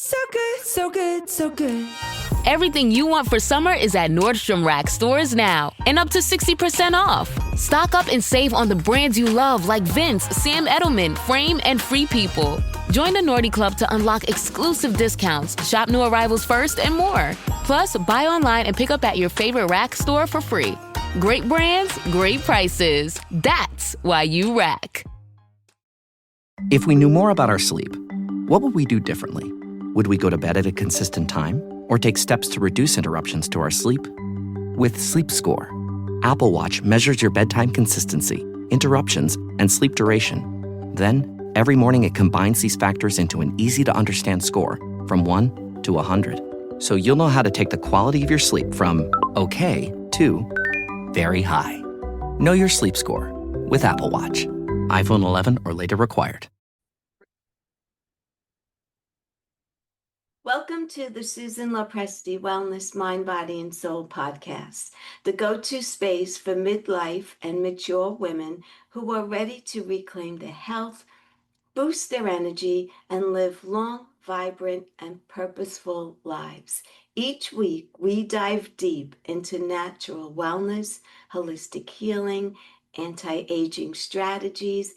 So good, so good, so good. Everything you want for summer is at Nordstrom Rack stores now and up to 60% off. Stock up and save on the brands you love like Vince, Sam Edelman, Frame, and Free People. Join the Nordy Club to unlock exclusive discounts, shop new arrivals first, and more. Plus, buy online and pick up at your favorite Rack store for free. Great brands, great prices. That's why you Rack. If we knew more about our sleep, what would we do differently? Would we go to bed at a consistent time or take steps to reduce interruptions to our sleep? With Sleep Score, Apple Watch measures your bedtime consistency, interruptions, and sleep duration. Then, every morning it combines these factors into an easy-to-understand score from 1 to 100. So you'll know how to take the quality of your sleep from okay to very high. Know your sleep score with Apple Watch. iPhone 11 or later required. Welcome to the Susan LoPresti Wellness, Mind, Body, and Soul podcast, the go-to space for midlife and mature women who are ready to reclaim their health, boost their energy, and live long, vibrant, and purposeful lives. Each week, we dive deep into natural wellness, holistic healing, anti-aging strategies,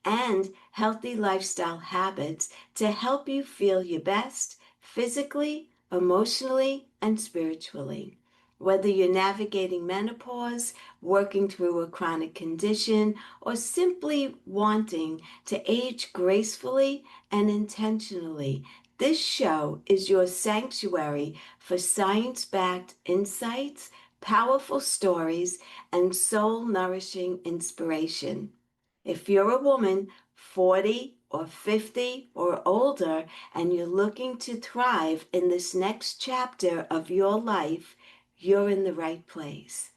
and healthy lifestyle habits to help you feel your best physically, emotionally, and spiritually. Whether you're navigating menopause, working through a chronic condition, or simply wanting to age gracefully and intentionally, this show is your sanctuary for science-backed insights, powerful stories, and soul-nourishing inspiration. If you're a woman 40 or 50 or older and you're looking to thrive in this next chapter of your life, you're in the right place.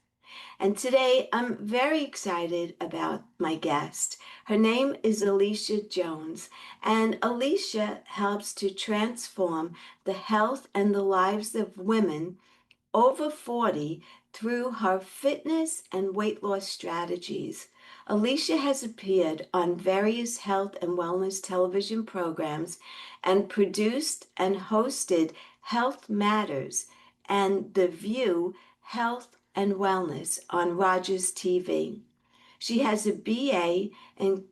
And today I'm very excited about my guest. Her name is Alicia Jones, and Alicia helps to transform the health and the lives of women over 40 through her fitness and weight loss strategies. Alicia has appeared on various health and wellness television programs and produced and hosted Health Matters and The View Health and Wellness on Rogers TV. She has a BA in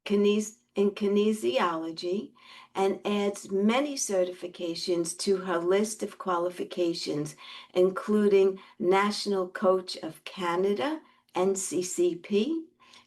kinesiology and adds many certifications to her list of qualifications, including National Coach of Canada, NCCP,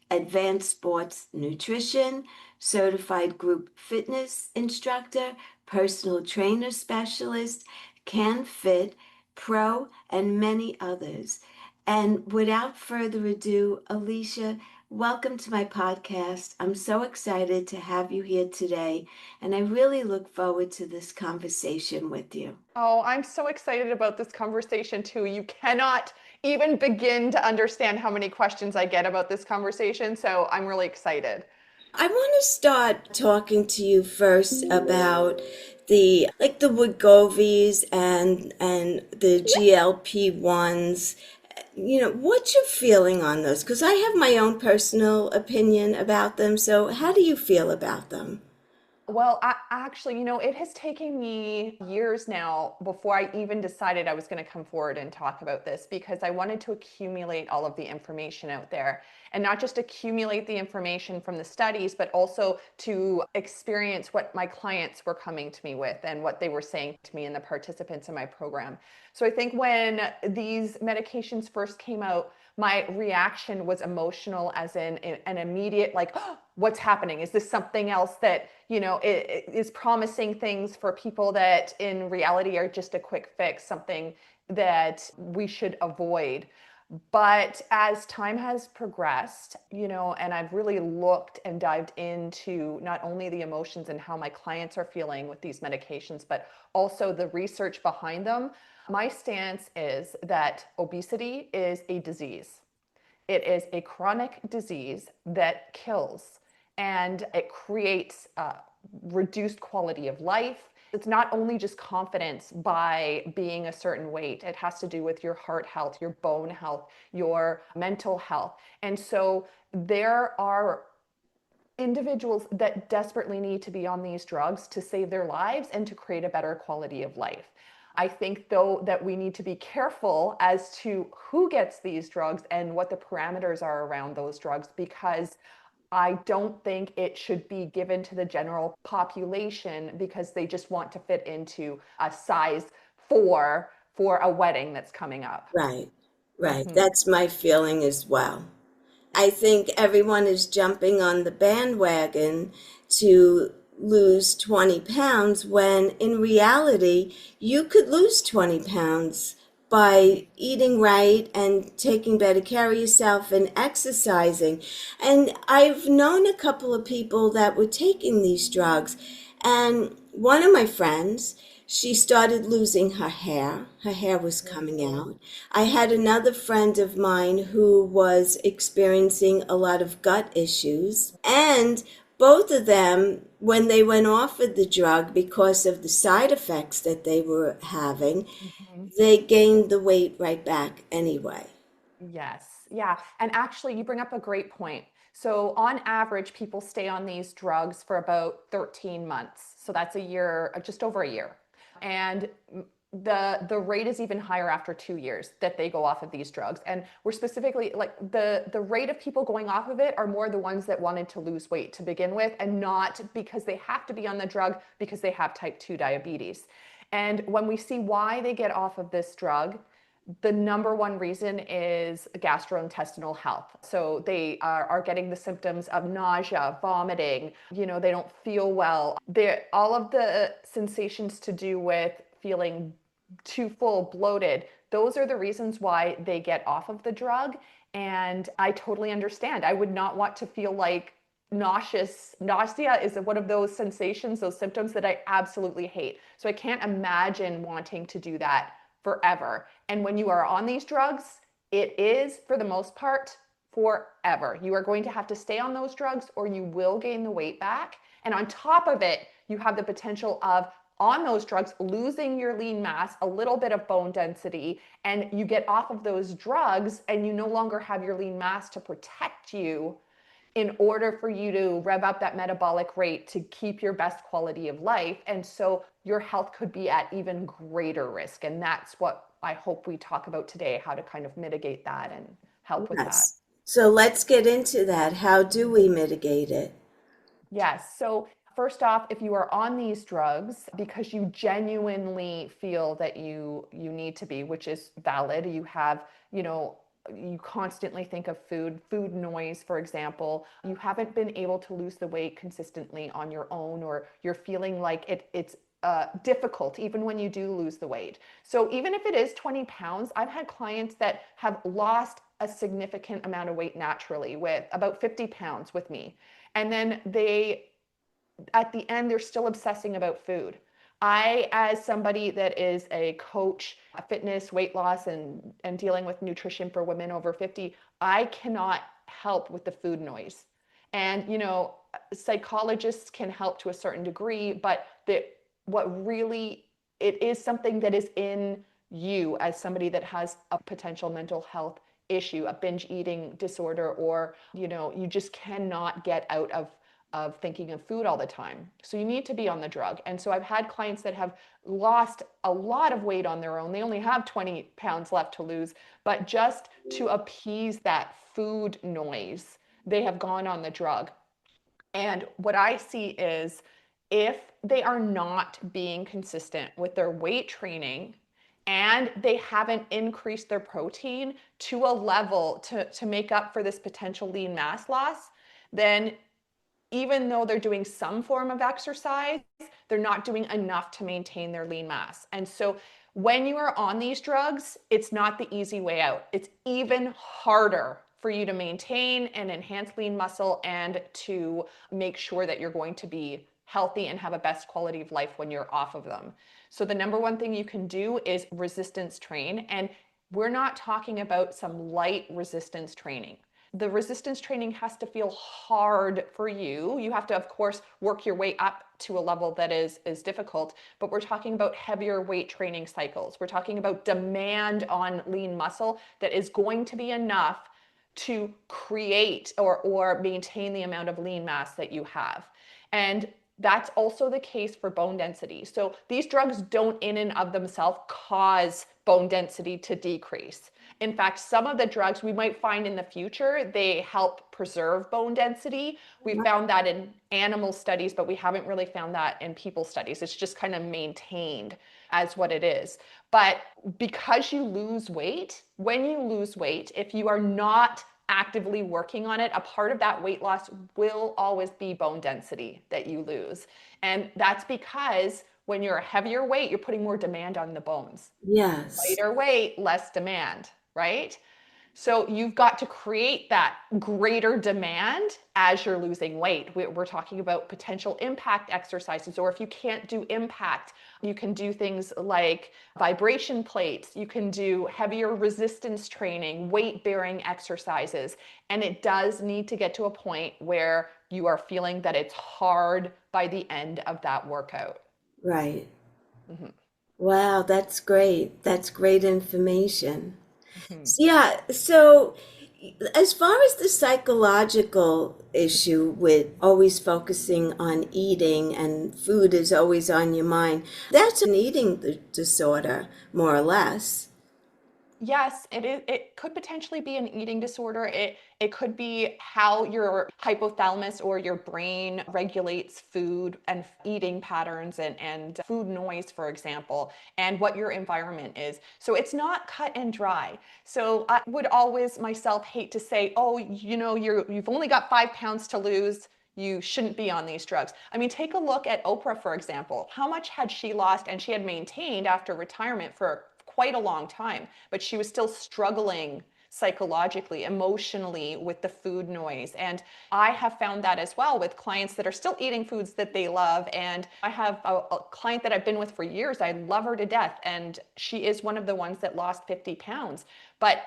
Advanced Sports Nutrition, Certified Group Fitness Instructor, Personal Trainer Specialist, Canfit-pro, and many others. And without further ado, Alicia, welcome to my podcast. I'm so excited to have you here today, and I really look forward to this conversation with you. Oh, I'm so excited about this conversation too. You cannot even begin to understand how many questions I get about this conversation, so I'm really excited. I want to start talking to you first about the Wegovy's and the GLP-1s. What's your feeling on those? Because I have my own personal opinion about them. So how do you feel about them? Well, actually, it has taken me years now before I even decided I was going to come forward and talk about this, because I wanted to accumulate all of the information out there, and not just accumulate the information from the studies, but also to experience what my clients were coming to me with and what they were saying to me and the participants in my program. So I think when these medications first came out, my reaction was emotional, as in an immediate, like, oh, what's happening? Is this something else that, it is promising things for people that in reality are just a quick fix, something that we should avoid? But as time has progressed, and I've really looked and dived into not only the emotions and how my clients are feeling with these medications, but also the research behind them, my stance is that obesity is a disease. It is a chronic disease that kills, and it creates reduced quality of life. It's not only just confidence by being a certain weight. It has to do with your heart health, your bone health, your mental health. And so there are individuals that desperately need to be on these drugs to save their lives and to create a better quality of life. I think, though, that we need to be careful as to who gets these drugs and what the parameters are around those drugs, because I don't think it should be given to the general population because they just want to fit into a size 4 for a wedding that's coming up. Right, right. Mhm. That's my feeling as well. I think everyone is jumping on the bandwagon to lose 20 pounds when in reality, you could lose 20 pounds by eating right and taking better care of yourself and exercising. And I've known a couple of people that were taking these drugs, and one of my friends, she started losing her hair. Her hair was coming out. I had another friend of mine who was experiencing a lot of gut issues. And both of them, when they went off of the drug because of the side effects that they were having, Mhm. they gained the weight right back anyway. Yes. Yeah. And actually, you bring up a great point. So, on average, people stay on these drugs for about 13 months. So, that's a year, just over a year. And the rate is even higher after 2 years that they go off of these drugs. And we're specifically like the rate of people going off of it are more the ones that wanted to lose weight to begin with, and not because they have to be on the drug because they have type 2 diabetes. And when we see why they get off of this drug, the number one reason is gastrointestinal health. So they are getting the symptoms of nausea, vomiting, they don't feel well. All of the sensations to do with feeling too full, bloated, those are the reasons why they get off of the drug. And I totally understand. I would not want to feel like nauseous. Nausea is one of those sensations, those symptoms that I absolutely hate. So I can't imagine wanting to do that forever. And when you are on these drugs, it is, for the most part, forever. You are going to have to stay on those drugs or you will gain the weight back. And on top of it, you have the potential of, on those drugs, losing your lean mass, a little bit of bone density, and you get off of those drugs and you no longer have your lean mass to protect you in order for you to rev up that metabolic rate to keep your best quality of life. And so your health could be at even greater risk. And that's what I hope we talk about today, how to kind of mitigate that and help with that. Yes. So let's get into that. How do we mitigate it? Yes. So first off, if you are on these drugs because you genuinely feel that you need to be, which is valid, you have, you constantly think of food noise, for example, you haven't been able to lose the weight consistently on your own, or you're feeling like it's difficult even when you do lose the weight. So even if it is 20 pounds, I've had clients that have lost a significant amount of weight naturally, with about 50 pounds with me. And then at the end, they're still obsessing about food. I, as somebody that is a coach, a fitness, weight loss, and dealing with nutrition for women over 50, I cannot help with the food noise. And, psychologists can help to a certain degree, but what really, it is something that is in you as somebody that has a potential mental health issue, a binge eating disorder, or, you just cannot get out of thinking of food all the time. So you need to be on the drug. And so I've had clients that have lost a lot of weight on their own. They only have 20 pounds left to lose, but just to appease that food noise, they have gone on the drug. And what I see is, if they are not being consistent with their weight training and they haven't increased their protein to a level to make up for this potential lean mass loss, then even though they're doing some form of exercise, they're not doing enough to maintain their lean mass. And so when you are on these drugs, it's not the easy way out. It's even harder for you to maintain and enhance lean muscle and to make sure that you're going to be healthy and have a best quality of life when you're off of them. So the number one thing you can do is resistance train. And we're not talking about some light resistance training. The resistance training has to feel hard for you. You have to, of course, work your way up to a level that is difficult, but we're talking about heavier weight training cycles. We're talking about demand on lean muscle that is going to be enough to create or maintain the amount of lean mass that you have. And that's also the case for bone density. So these drugs don't in and of themselves cause bone density to decrease. In fact, some of the drugs we might find in the future, they help preserve bone density. We found that in animal studies, but we haven't really found that in people studies. It's just kind of maintained as what it is. But because you lose weight, when you lose weight, if you are not actively working on it, a part of that weight loss will always be bone density that you lose. And that's because when you're a heavier weight, you're putting more demand on the bones. Yes. Lighter weight, less demand, right? So you've got to create that greater demand as you're losing weight. We're talking about potential impact exercises, or if you can't do impact, you can do things like vibration plates, you can do heavier resistance training, weight-bearing exercises, and it does need to get to a point where you are feeling that it's hard by the end of that workout. Right. Wow, that's great. That's great information. Yeah, so as far as the psychological issue with always focusing on eating and food is always on your mind, that's an eating disorder, more or less. Yes, it is. It could potentially be an eating disorder. It could be how your hypothalamus or your brain regulates food and eating patterns and food noise, for example, and what your environment is. So it's not cut and dry. So I would always myself hate to say, oh, you've only got 5 pounds to lose. You shouldn't be on these drugs. I mean, take a look at Oprah, for example. How much had she lost? And she had maintained after retirement for quite a long time, but she was still struggling psychologically, emotionally with the food noise. And I have found that as well with clients that are still eating foods that they love. And I have a client that I've been with for years. I love her to death. And she is one of the ones that lost 50 pounds. But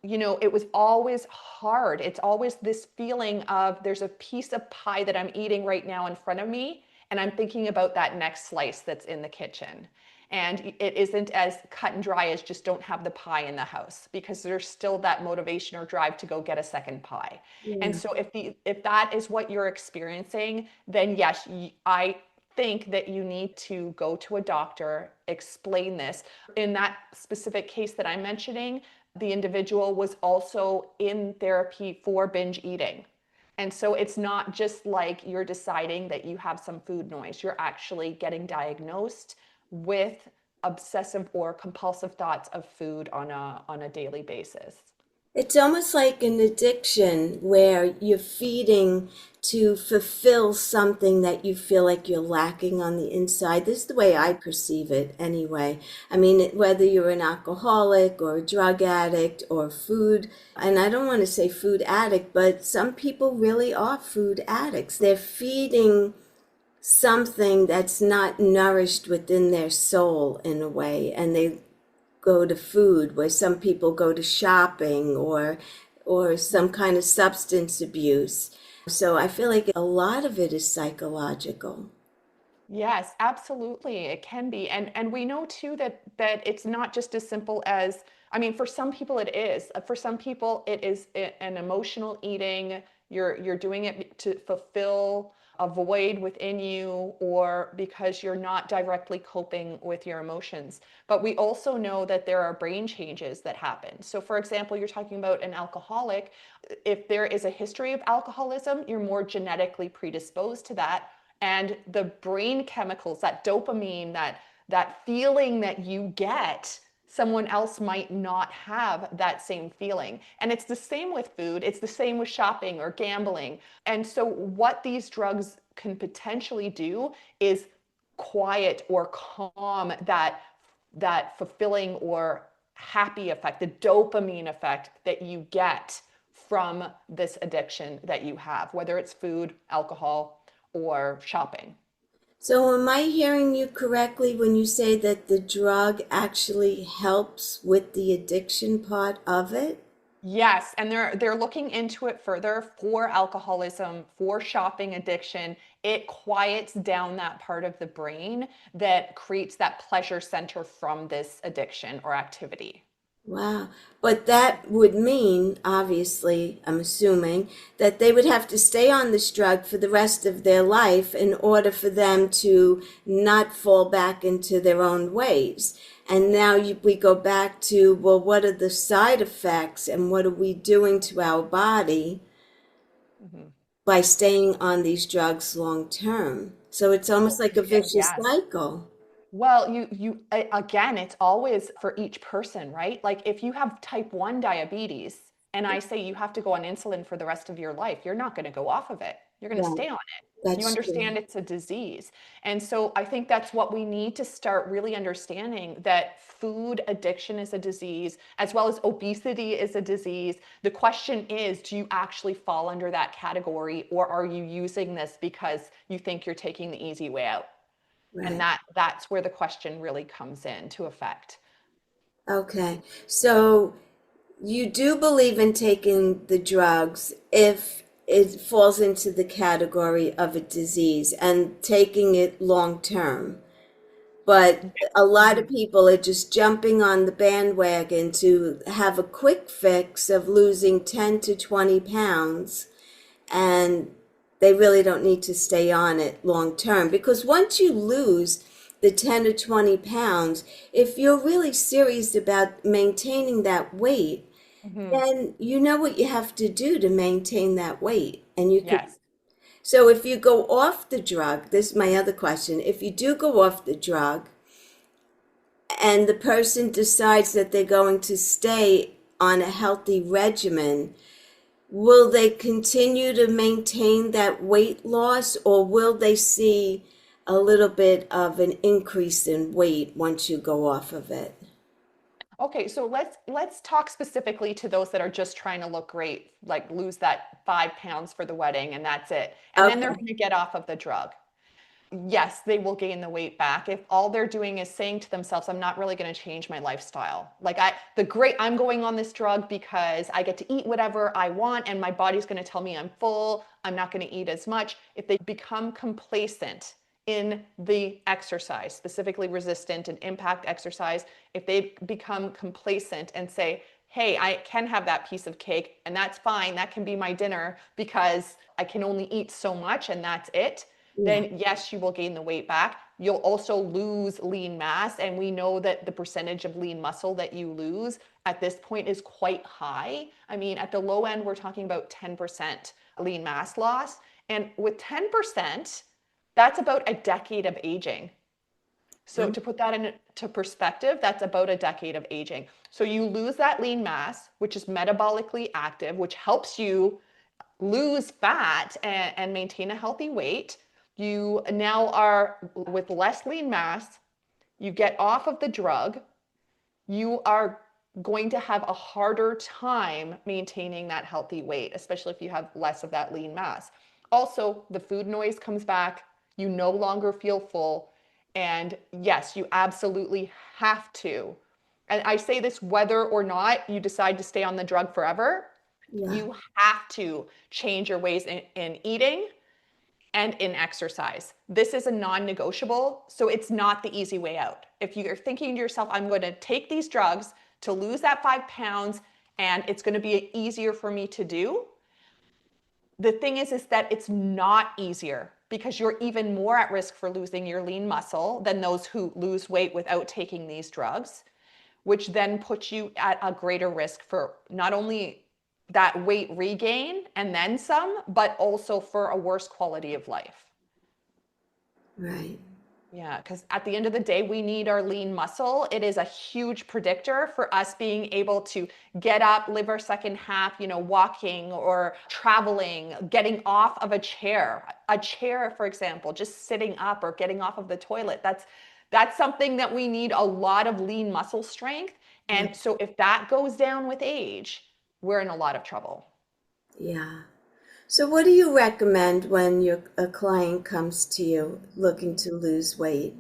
it was always hard. It's always this feeling of there's a piece of pie that I'm eating right now in front of me, and I'm thinking about that next slice that's in the kitchen. And it isn't as cut and dry as just don't have the pie in the house, because there's still that motivation or drive to go get a second pie. And so if that is what you're experiencing, then yes, I think that you need to go to a doctor, explain this. In that specific case that I'm mentioning, the individual was also in therapy for binge eating. And so it's not just like you're deciding that you have some food noise. You're actually getting diagnosed with obsessive or compulsive thoughts of food on a daily basis. It's almost like an addiction where you're feeding to fulfill something that you feel like you're lacking on the inside. This is the way I perceive it anyway. I mean, whether you're an alcoholic or a drug addict or food, and I don't want to say food addict, but some people really are food addicts. They're feeding something that's not nourished within their soul in a way, and they go to food, where some people go to shopping or some kind of substance abuse. So I feel like a lot of it is psychological. Yes, absolutely. It can be. And we know too that it's not just as simple as, I mean, for some people it is. For some people it is an emotional eating. You're doing it to fulfill a void within you, or because you're not directly coping with your emotions. But we also know that there are brain changes that happen. So for example, you're talking about an alcoholic. If there is a history of alcoholism, you're more genetically predisposed to that. And the brain chemicals, that dopamine, that feeling that you get, someone else might not have that same feeling. And it's the same with food. It's the same with shopping or gambling. And so what these drugs can potentially do is quiet or calm that fulfilling or happy effect, the dopamine effect that you get from this addiction that you have, whether it's food, alcohol, or shopping. So am I hearing you correctly when you say that the drug actually helps with the addiction part of it? Yes, and they're looking into it further for alcoholism, for shopping addiction. It quiets down that part of the brain that creates that pleasure center from this addiction or activity. Wow. But that would mean, obviously, I'm assuming, that they would have to stay on this drug for the rest of their life in order for them to not fall back into their own ways. And now we go back to, well, what are the side effects and what are we doing to our body Mhm. by staying on these drugs long term? So it's almost like a vicious Yes. cycle. Well, again, it's always for each person, right? Like if you have type 1 diabetes and I say you have to go on insulin for the rest of your life, you're not going to go off of it. You're going to Right. stay on it. You That's true. understand it's a disease. And so I think that's what we need to start really understanding, that food addiction is a disease, as well as obesity is a disease. The question is, do you actually fall under that category, or are you using this because you think you're taking the easy way out? And Right. that's where the question really comes into effect. Okay. So you do believe in taking the drugs if it falls into the category of a disease and taking it long term. But a lot of Mhm. people are just jumping on the bandwagon to have a quick fix of losing 10 to 20 pounds, and they really don't need to stay on it long term, because once you lose the 10 to 20 pounds, if you're really serious about maintaining that weight, Mhm. then you know what you have to do to maintain that weight. And you could, Yes. so if you go off the drug, this is my other question. If you do go off the drug and the person decides that they're going to stay on a healthy regimen, will they continue to maintain that weight loss, or will they see a little bit of an increase in weight once you go off of it? Okay, so let's talk specifically to those that are just trying to look great, like lose that 5 pounds for the wedding and that's it. And then they're Okay. going to get off of the drug. Yes, they will gain the weight back if all they're doing is saying to themselves, I'm not really going to change my lifestyle. Like I'm going on this drug because I get to eat whatever I want and my body's going to tell me I'm full, I'm not going to eat as much. If they become complacent in the exercise, specifically resistant and impact exercise, if they become complacent and say, hey, I can have that piece of cake and that's fine, that can be my dinner because I can only eat so much and that's it, Yeah. then yes, you will gain the weight back. You'll also lose lean mass. And we know that the percentage of lean muscle that you lose at this point is quite high. I mean, at the low end, we're talking about 10% lean mass loss. And with 10%, that's about a decade of aging. So to put that into perspective, that's about a decade of aging. So you lose that lean mass, which is metabolically active, which helps you lose fat and maintain a healthy weight. You now are with less lean mass, you get off of the drug, you are going to have a harder time maintaining that healthy weight, especially if you have less of that lean mass. Also, the food noise comes back, you no longer feel full, and yes, you absolutely have to. And I say this whether or not you decide to stay on the drug forever, Yeah. you have to change your ways in eating and in exercise. This is a non-negotiable, so it's not the easy way out. If you're thinking to yourself, I'm going to take these drugs to lose that 5 pounds and it's going to be easier for me to do, the thing is that it's not easier, because you're even more at risk for losing your lean muscle than those who lose weight without taking these drugs, which then puts you at a greater risk for not only that weight regain and then some, but also for a worse quality of life. Right. Yeah, because at the end of the day, we need our lean muscle. It is a huge predictor for us being able to get up, live our second half, walking or traveling, getting off of a chair. A chair, for example, just sitting up or getting off of the toilet. That's something that we need a lot of lean muscle strength. Yeah. And so if that goes down with age, we're in a lot of trouble. Yeah. So what do you recommend when a client comes to you looking to lose weight?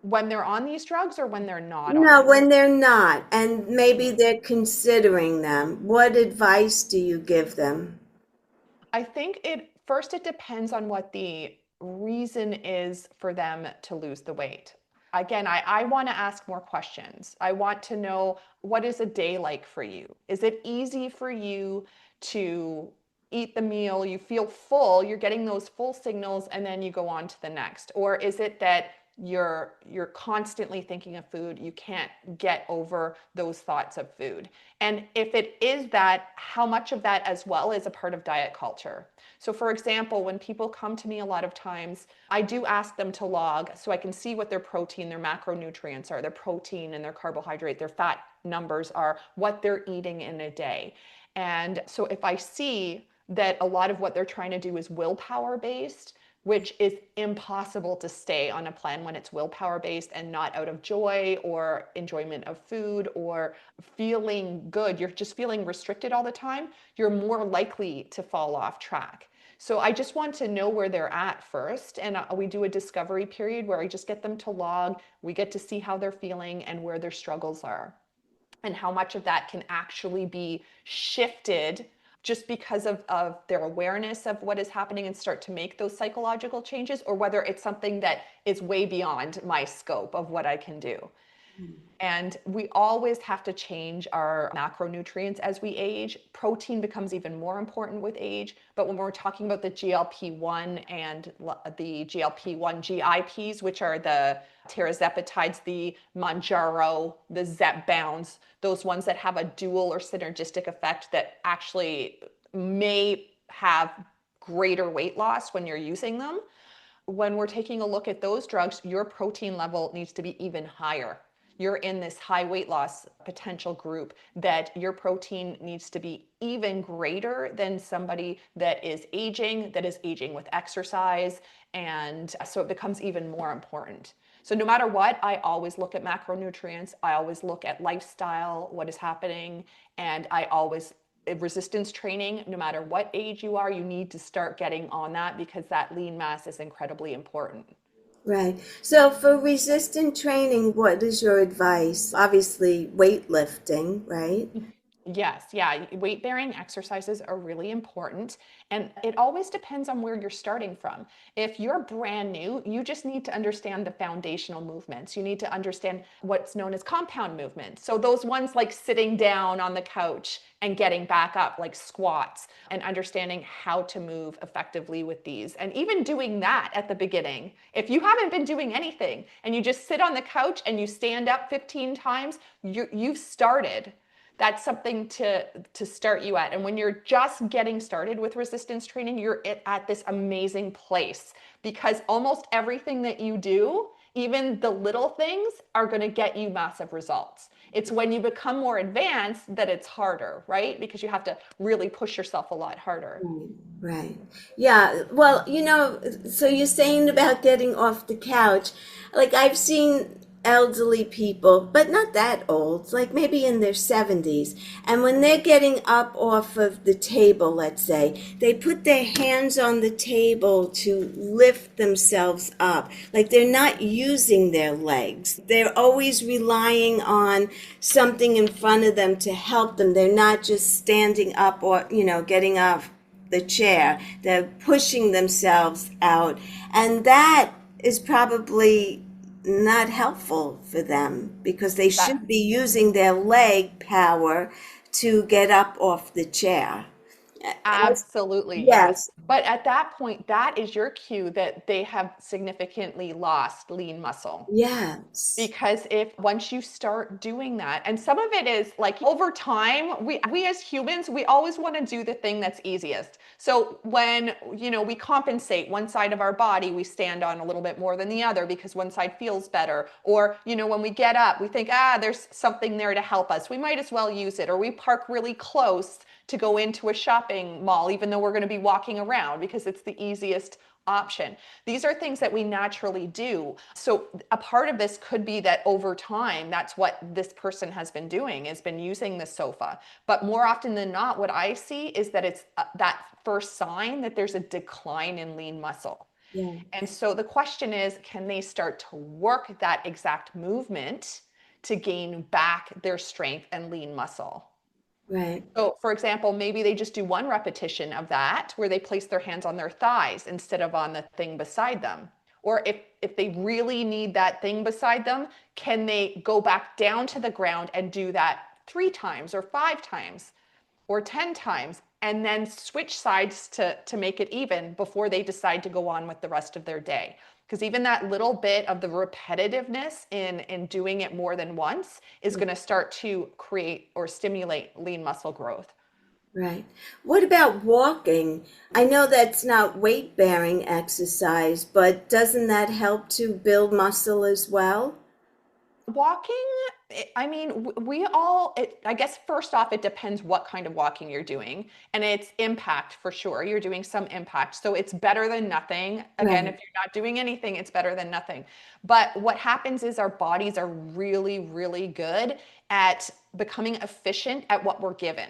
When they're on these drugs or when they're not on No, them? when they're not, and maybe Mhm. they're considering them, what advice do you give them? I think it depends on what the reason is for them to lose the weight. again, I want to ask more questions. I want to know, what is a day like for you? Is it easy for you to eat the meal, you feel full, you're getting those full signals, and then you go on to the next? Or is it that you're constantly thinking of food, you can't get over those thoughts of food? And if it is that, how much of that as well is a part of diet culture? So for example, when people come to me, a lot of times I do ask them to log so I can see what their protein, their macronutrients are, their protein and their carbohydrate, their fat numbers are, what they're eating in a day. And so if I see that a lot of what they're trying to do is willpower based, which is impossible to stay on a plan when it's willpower based and not out of joy or enjoyment of food or feeling good. You're just feeling restricted all the time. You're more likely to fall off track. So I just want to know where they're at first. And we do a discovery period where I just get them to log. We get to see how they're feeling and where their struggles are, and how much of that can actually be shifted just because of their awareness of what is happening and start to make those psychological changes, or whether it's something that is way beyond my scope of what I can do. And we always have to change our macronutrients as we age. Protein becomes even more important with age. But when we're talking about the GLP-1 and the GLP-1 GIPs, which are the tirzepatides, the Mounjaro, the Zepbounds, those ones that have a dual or synergistic effect that actually may have greater weight loss when you're using them. When we're taking a look at those drugs, your protein level needs to be even higher. You're in this high weight loss potential group, that your protein needs to be even greater than somebody that is aging with exercise. And so it becomes even more important. So no matter what, I always look at macronutrients. I always look at lifestyle, what is happening. And I always, resistance training, no matter what age you are, you need to start getting on that, because that lean mass is incredibly important. Right. So for resistant training, what is your advice? Obviously, weightlifting, right? Yes, yeah. Weight bearing exercises are really important. And it always depends on where you're starting from. If you're brand new, you just need to understand the foundational movements. You need to understand what's known as compound movements. So those ones like sitting down on the couch and getting back up, like squats, and understanding how to move effectively with these. And even doing that at the beginning. If you haven't been doing anything and you just sit on the couch and you stand up 15 times, you've started. That's something to start you at. And when you're just getting started with resistance training, you're at this amazing place, because almost everything that you do, even the little things, are going to get you massive results. It's when you become more advanced that it's harder, right? Because you have to really push yourself a lot harder. Right. Yeah. Well, so you're saying about getting off the couch. Like, I've seen elderly people, but not that old, like maybe in their 70s. And when they're getting up off of the table, let's say, they put their hands on the table to lift themselves up. Like, they're not using their legs. They're always relying on something in front of them to help them. They're not just standing up or, getting off the chair. They're pushing themselves out. And that is probably not helpful for them, because they should be using their leg power to get up off the chair. Absolutely, yes. Yes. But at that point, that is your cue that they have significantly lost lean muscle. Yes. Because if once you start doing that, and some of it is like over time, we as humans, we always want to do the thing that's easiest. So when, we compensate one side of our body, we stand on a little bit more than the other because one side feels better. Or, when we get up, we think, there's something there to help us. We might as well use it. Or we park really close to go into a shopping mall, even though we're going to be walking around, because it's the easiest option. These are things that we naturally do. So a part of this could be that over time, that's what this person has been doing, has been using the sofa. But more often than not, what I see is that it's that first sign that there's a decline in lean muscle. Yeah. And so the question is, can they start to work that exact movement to gain back their strength and lean muscle? Right. So, for example, maybe they just do one repetition of that where they place their hands on their thighs instead of on the thing beside them. Or if they really need that thing beside them, can they go back down to the ground and do that 3 times or 5 times or 10 times, and then switch sides to make it even before they decide to go on with the rest of their day? Because even that little bit of the repetitiveness in doing it more than once is going to start to create or stimulate lean muscle growth. Right. What about walking? I know that's not weight-bearing exercise, but doesn't that help to build muscle as well? Walking, I mean, we all, I guess first off, it depends what kind of walking you're doing, and it's impact for sure. You're doing some impact. So it's better than nothing. Again, Right. if you're not doing anything, it's better than nothing. But what happens is our bodies are really, really good at becoming efficient at what we're given.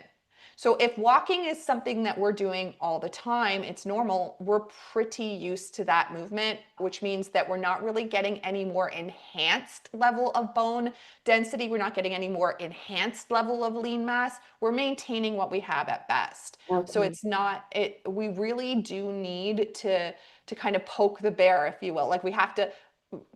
So if walking is something that we're doing all the time, it's normal, we're pretty used to that movement, which means that we're not really getting any more enhanced level of bone density. We're not getting any more enhanced level of lean mass. We're maintaining what we have at best. So Okay. it's not, we really do need to kind of poke the bear, if you will. Like we have to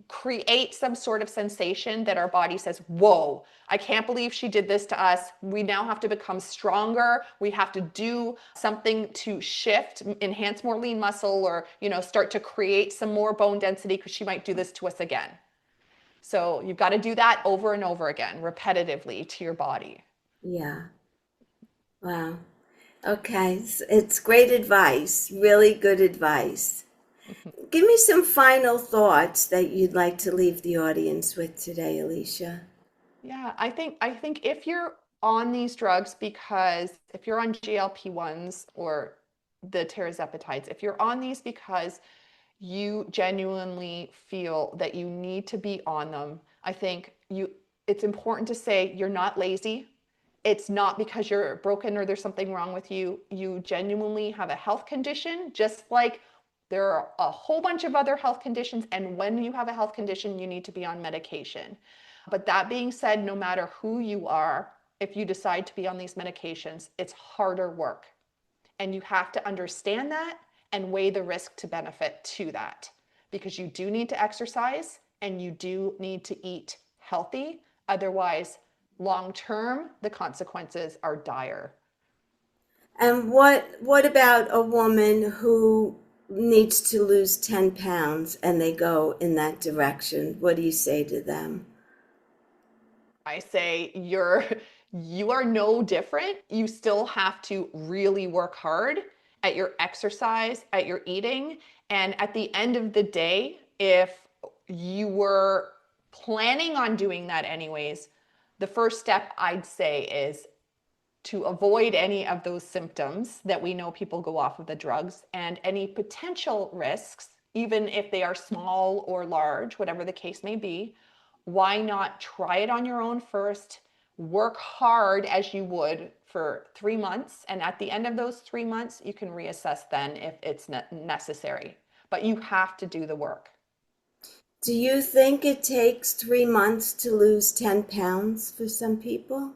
create some sort of sensation that our body says, whoa, I can't believe she did this to us. We now have to become stronger. We have to do something to shift, enhance more lean muscle, or, start to create some more bone density because she might do this to us again. So you've got to do that over and over again, repetitively to your body. Yeah. Wow. Okay. It's great advice. Really good advice. Give me some final thoughts that you'd like to leave the audience with today, Alicia. Yeah, I think if you're on these drugs, because if you're on GLP-1s or the tirzepatides, if you're on these because you genuinely feel that you need to be on them, I think it's important to say you're not lazy. It's not because you're broken or there's something wrong with you. You genuinely have a health condition, just like there are a whole bunch of other health conditions. And when you have a health condition, you need to be on medication. But that being said, no matter who you are, if you decide to be on these medications, it's harder work. And you have to understand that and weigh the risk to benefit to that. Because you do need to exercise and you do need to eat healthy. Otherwise, long term, the consequences are dire. And what about a woman who needs to lose 10 pounds and they go in that direction? What do you say to them? I say you are no different. You still have to really work hard at your exercise, at your eating, and at the end of the day, if you were planning on doing that anyways, the first step I'd say is to avoid any of those symptoms that we know people go off of the drugs, and any potential risks, even if they are small or large, whatever the case may be. Why not try it on your own first? Work hard as you would for 3 months. And at the end of those 3 months, you can reassess then if it's necessary. But you have to do the work. Do you think it takes 3 months to lose 10 pounds for some people?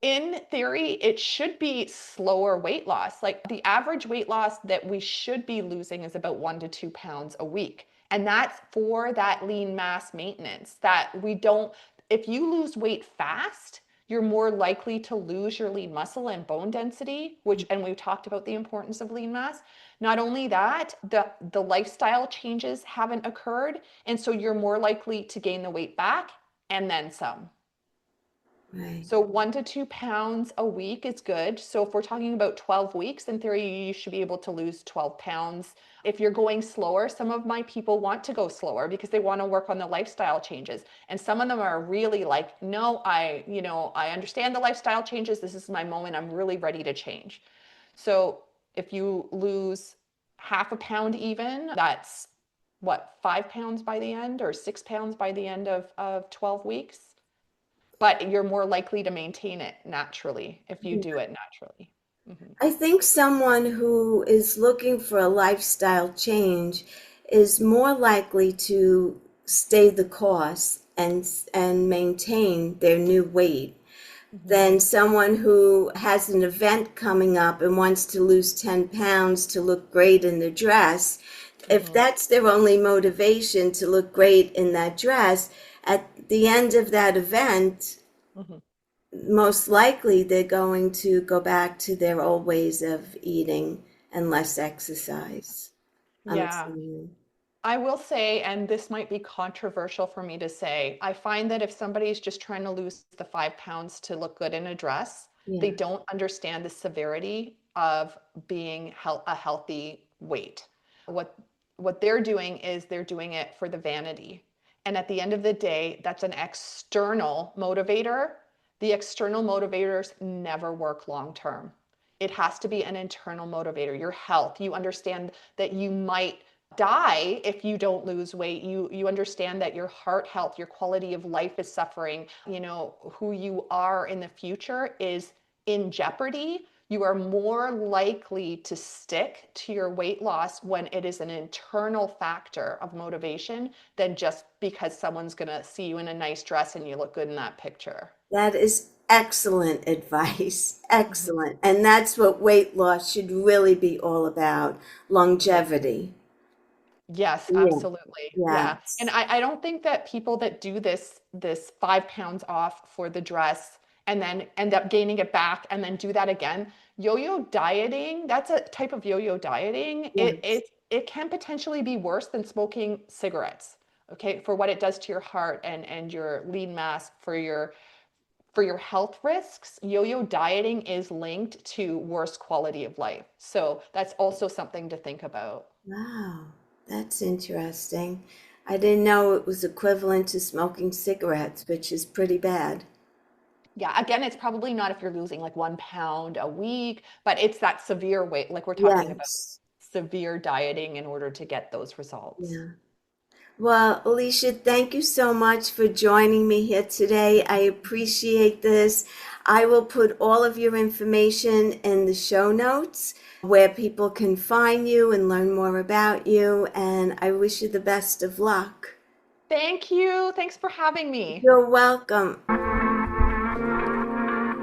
In theory, it should be slower weight loss. Like the average weight loss that we should be losing is about 1 to 2 pounds a week. And that's for that lean mass maintenance that we don't, if you lose weight fast, you're more likely to lose your lean muscle and bone density, and we've talked about the importance of lean mass. Not only that, the lifestyle changes haven't occurred. And so you're more likely to gain the weight back and then some. Right. So 1 to 2 pounds a week is good. So if we're talking about 12 weeks, in theory, you should be able to lose 12 pounds. If you're going slower, some of my people want to go slower because they want to work on the lifestyle changes. And some of them are really like, no, I understand the lifestyle changes. This is my moment. I'm really ready to change. So if you lose half a pound even, that's what, 5 pounds by the end or 6 pounds by the end of 12 weeks? But you're more likely to maintain it naturally if you do it naturally. I think someone who is looking for a lifestyle change is more likely to stay the course and maintain their new weight than someone who has an event coming up and wants to lose 10 pounds to look great in the dress. if that's their only motivation to look great in that dress, at the end of that event, most likely they're going to go back to their old ways of eating and less exercise. Yeah. I will say, and this might be controversial for me to say, I find that if somebody's just trying to lose the 5 pounds to look good in a dress, they don't understand the severity of being a healthy weight. What they're doing is they're doing it for the vanity. And at the end of the day, that's an external motivator. The external motivators never work long term. It has to be an internal motivator, your health. You understand that you might die if you don't lose weight. You understand that your heart health, your quality of life is suffering. You know, who you are in the future is in jeopardy. You are more likely to stick to your weight loss when it is an internal factor of motivation than just because someone's going to see you in a nice dress and you look good in that picture. That is excellent advice. Excellent. And that's what weight loss should really be all about, longevity. Yes, Yeah. absolutely. Yeah. Yes. And I don't think that people that do this 5 pounds off for the dress and then end up gaining it back and then do that again. Yo-yo dieting, that's a type of yo-yo dieting. Yes. It can potentially be worse than smoking cigarettes, okay, for what it does to your heart and your lean mass, for your health risks. Yo-yo dieting is linked to worse quality of life. So that's also something to think about. Wow, that's interesting. I didn't know it was equivalent to smoking cigarettes, which is pretty bad. Yeah, again, it's probably not if you're losing like 1 pound a week, but it's that severe weight, like we're talking about Yes. severe dieting in order to get those results. Yeah. Well, Alicia, thank you so much for joining me here today. I appreciate this. I will put all of your information in the show notes where people can find you and learn more about you. And I wish you the best of luck. Thank you. Thanks for having me. You're welcome.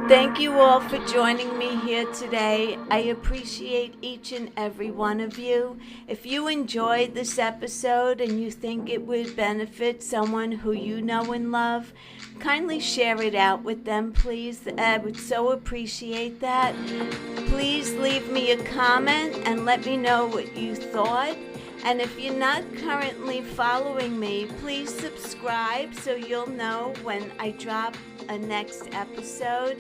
Thank you all for joining me here today. I appreciate each and every one of you. If you enjoyed this episode and you think it would benefit someone who you know and love, kindly share it out with them, please. I would so appreciate that. Please leave me a comment and let me know what you thought. And if you're not currently following me, please subscribe so you'll know when I drop a next episode.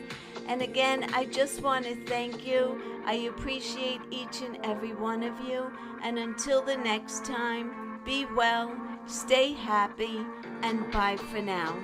And again, I just want to thank you. I appreciate each and every one of you. And until the next time, be well, stay happy, and bye for now.